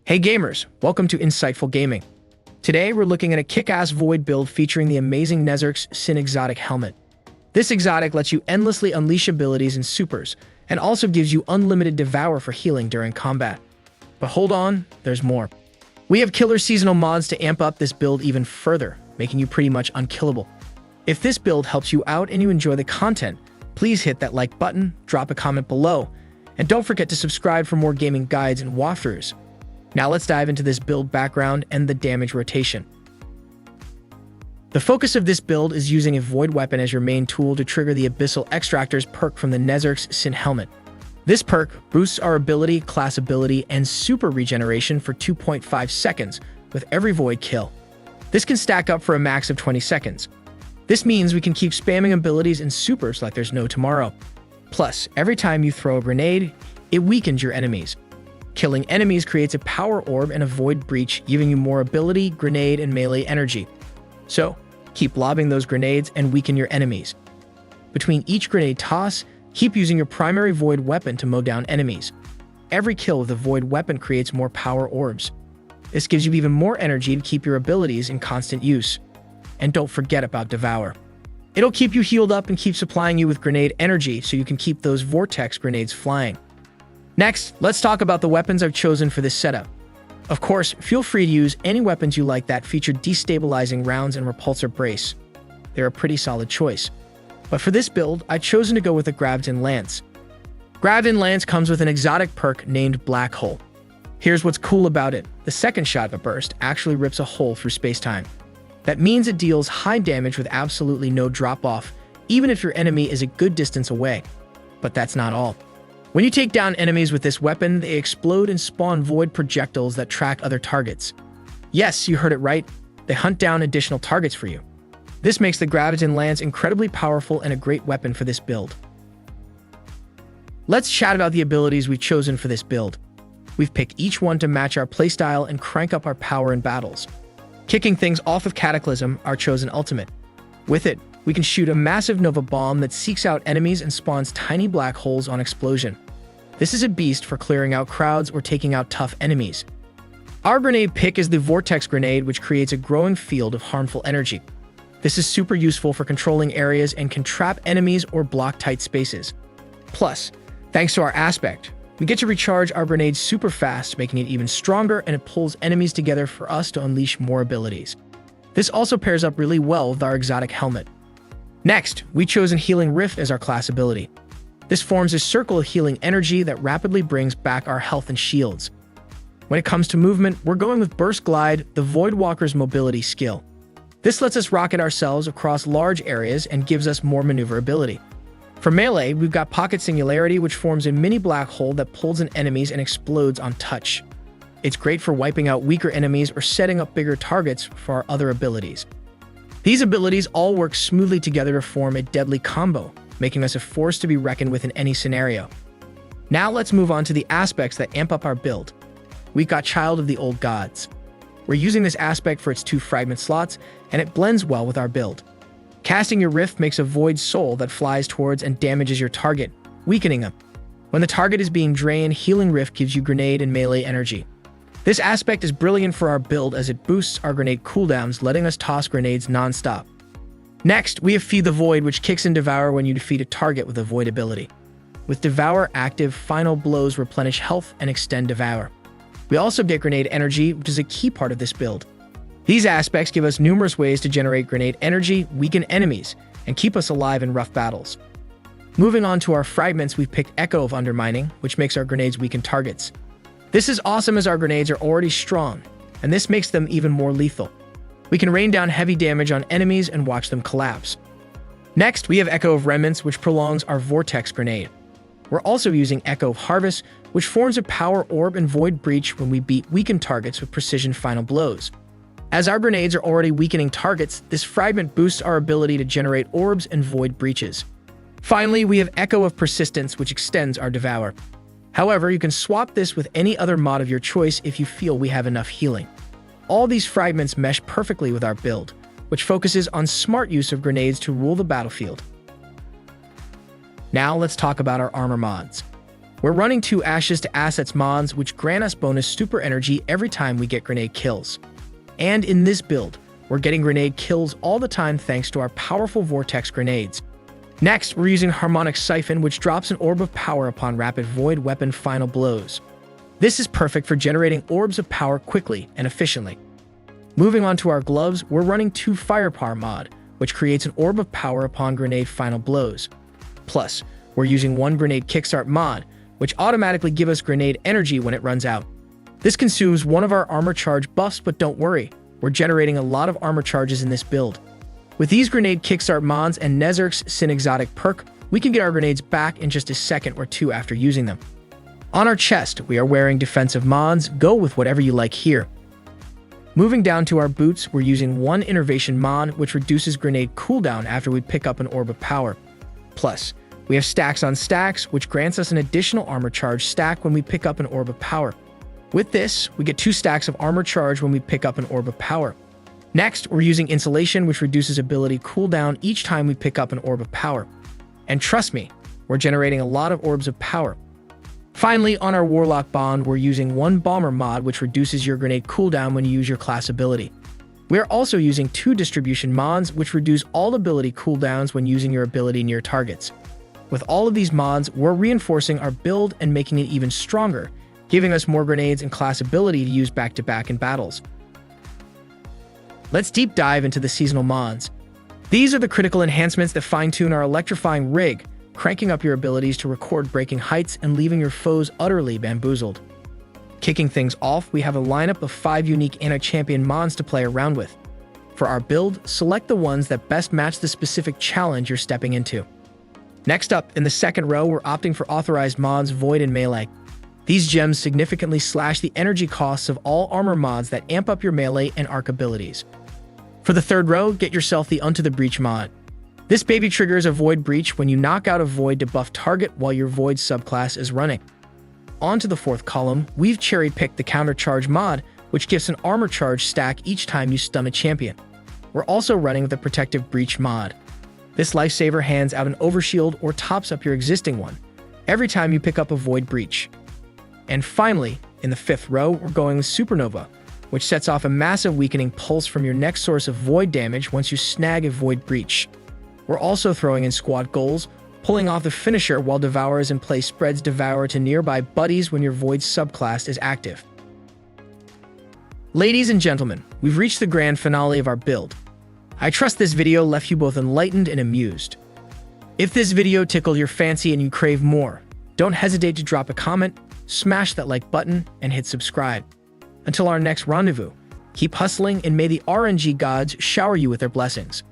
Hey gamers, welcome to Insightful Gaming. Today we're looking at a kick-ass void build featuring the amazing Nezarec's 𝗕𝗘𝗖𝗢𝗠𝗘. This exotic lets you endlessly unleash abilities and supers, and also gives you unlimited Devour for healing during combat. But hold on, there's more. We have killer seasonal mods to amp up this build even further, making you pretty much unkillable. If this build helps you out and you enjoy the content, please hit that like button, drop a comment below, and don't forget to subscribe for more gaming guides and walkthroughs. Now let's dive into this build background and the damage rotation. The focus of this build is using a void weapon as your main tool to trigger the Abyssal Extractor's perk from the Nezarec's 𝗕𝗘𝗠𝗘𝗥. This perk boosts our ability, class ability, and super regeneration for 2.5 seconds with every void kill. This can stack up for a max of 20 seconds. This means we can keep spamming abilities and supers like there's no tomorrow. Plus, every time you throw a grenade, it weakens your enemies. Killing enemies creates a power orb and a void breach, giving you more ability, grenade, and melee energy. So, keep lobbing those grenades and weaken your enemies. Between each grenade toss, keep using your primary void weapon to mow down enemies. Every kill with a void weapon creates more power orbs. This gives you even more energy to keep your abilities in constant use. And don't forget about Devour. It'll keep you healed up and keep supplying you with grenade energy so you can keep those vortex grenades flying. Next, let's talk about the weapons I've chosen for this setup. Of course, feel free to use any weapons you like that feature destabilizing rounds and repulsor brace. They're a pretty solid choice. But for this build, I've chosen to go with the 𝗕𝗘𝗠𝗕𝗘𝗥. 𝗕𝗘𝗠𝗕𝗘𝗥 comes with an exotic perk named Black Hole. Here's what's cool about it. The second shot of a burst actually rips a hole through space-time. That means it deals high damage with absolutely no drop-off, even if your enemy is a good distance away. But that's not all. When you take down enemies with this weapon, they explode and spawn void projectiles that track other targets. Yes, you heard it right. They hunt down additional targets for you. This makes the 𝗕𝗘𝗠𝗕𝗘𝗥 incredibly powerful and a great weapon for this build. Let's chat about the abilities we've chosen for this build. We've picked each one to match our playstyle and crank up our power in battles. Kicking things off with Cataclysm, our chosen ultimate. With it, we can shoot a massive Nova Bomb that seeks out enemies and spawns tiny black holes on explosion. This is a beast for clearing out crowds or taking out tough enemies. Our grenade pick is the Vortex Grenade, which creates a growing field of harmful energy. This is super useful for controlling areas and can trap enemies or block tight spaces. Plus, thanks to our aspect, we get to recharge our grenade super fast, making it even stronger, and it pulls enemies together for us to unleash more abilities. This also pairs up really well with our exotic helmet. Next, we've chosen Healing Rift as our class ability. This forms a circle of healing energy that rapidly brings back our health and shields. When it comes to movement, we're going with Burst Glide, the Voidwalker's mobility skill. This lets us rocket ourselves across large areas and gives us more maneuverability. For melee, we've got Pocket Singularity, which forms a mini black hole that pulls in enemies and explodes on touch. It's great for wiping out weaker enemies or setting up bigger targets for our other abilities. These abilities all work smoothly together to form a deadly combo, making us a force to be reckoned with in any scenario. Now let's move on to the aspects that amp up our build. We've got Child of the Old Gods. We're using this aspect for its 2 fragment slots, and it blends well with our build. Casting your Rift makes a void soul that flies towards and damages your target, weakening them. When the target is being drained, Healing Rift gives you grenade and melee energy. This aspect is brilliant for our build as it boosts our grenade cooldowns, letting us toss grenades non-stop. Next, we have Feed the Void, which kicks in Devour when you defeat a target with a void ability. With Devour active, final blows replenish health and extend Devour. We also get grenade energy, which is a key part of this build. These aspects give us numerous ways to generate grenade energy, weaken enemies, and keep us alive in rough battles. Moving on to our fragments, we've picked Echo of Undermining, which makes our grenades weaken targets. This is awesome as our grenades are already strong, and this makes them even more lethal. We can rain down heavy damage on enemies and watch them collapse. Next, we have Echo of Remnants, which prolongs our Vortex Grenade. We're also using Echo of Harvest, which forms a power orb and void breach when we beat weakened targets with precision final blows. As our grenades are already weakening targets, this fragment boosts our ability to generate orbs and void breaches. Finally, we have Echo of Persistence, which extends our Devour. However, you can swap this with any other mod of your choice if you feel we have enough healing. All these fragments mesh perfectly with our build, which focuses on smart use of grenades to rule the battlefield. Now let's talk about our armor mods. We're running 2 Ashes to Assets mods, which grant us bonus super energy every time we get grenade kills. And in this build, we're getting grenade kills all the time thanks to our powerful vortex grenades. Next, we're using Harmonic Siphon, which drops an orb of power upon rapid void weapon final blows. This is perfect for generating orbs of power quickly and efficiently. Moving on to our gloves, we're running 2 Firepower mod, which creates an orb of power upon grenade final blows. Plus, we're using 1 Grenade Kickstart mod, which automatically gives us grenade energy when it runs out. This consumes one of our armor charge buffs, but don't worry, we're generating a lot of armor charges in this build. With these Grenade Kickstart mods and Nezarec's synergized perk, we can get our grenades back in just a second or 2 after using them. On our chest, we are wearing defensive mods. Go with whatever you like here. Moving down to our boots, we're using 1 Innervation mod, which reduces grenade cooldown after we pick up an orb of power. Plus, we have Stacks on Stacks, which grants us an additional armor charge stack when we pick up an orb of power. With this, we get 2 stacks of armor charge when we pick up an orb of power. Next, we're using Insulation, which reduces ability cooldown each time we pick up an orb of power. And trust me, we're generating a lot of orbs of power. Finally, on our Warlock Bond, we're using 1 Bomber mod, which reduces your grenade cooldown when you use your class ability. We are also using 2 Distribution mods, which reduce all ability cooldowns when using your ability near targets. With all of these mods, we're reinforcing our build and making it even stronger, giving us more grenades and class ability to use back-to-back in battles. Let's deep dive into the seasonal mods. These are the critical enhancements that fine-tune our electrifying rig, cranking up your abilities to record breaking heights and leaving your foes utterly bamboozled. Kicking things off, we have a lineup of 5 unique anti-champion mods to play around with. For our build, select the ones that best match the specific challenge you're stepping into. Next up, in the second row, we're opting for authorized mods Void and Melee. These gems significantly slash the energy costs of all armor mods that amp up your melee and arc abilities. For the third row, get yourself the Unto the Breach mod. This baby triggers a Void Breach when you knock out a Void to buff target while your Void subclass is running. On to the fourth column, we've cherry-picked the Countercharge mod, which gives an armor charge stack each time you stun a champion. We're also running the Protective Breach mod. This lifesaver hands out an overshield or tops up your existing one every time you pick up a Void Breach. And finally, in the fifth row, we're going with Supernova, which sets off a massive weakening pulse from your next source of Void damage once you snag a Void Breach. We're also throwing in Squad Goals, pulling off the finisher while Devour is in place spreads Devour to nearby buddies when your Void subclass is active. Ladies and gentlemen, we've reached the grand finale of our build. I trust this video left you both enlightened and amused. If this video tickled your fancy and you crave more, don't hesitate to drop a comment, smash that like button, and hit subscribe. Until our next rendezvous, keep hustling and may the RNG gods shower you with their blessings.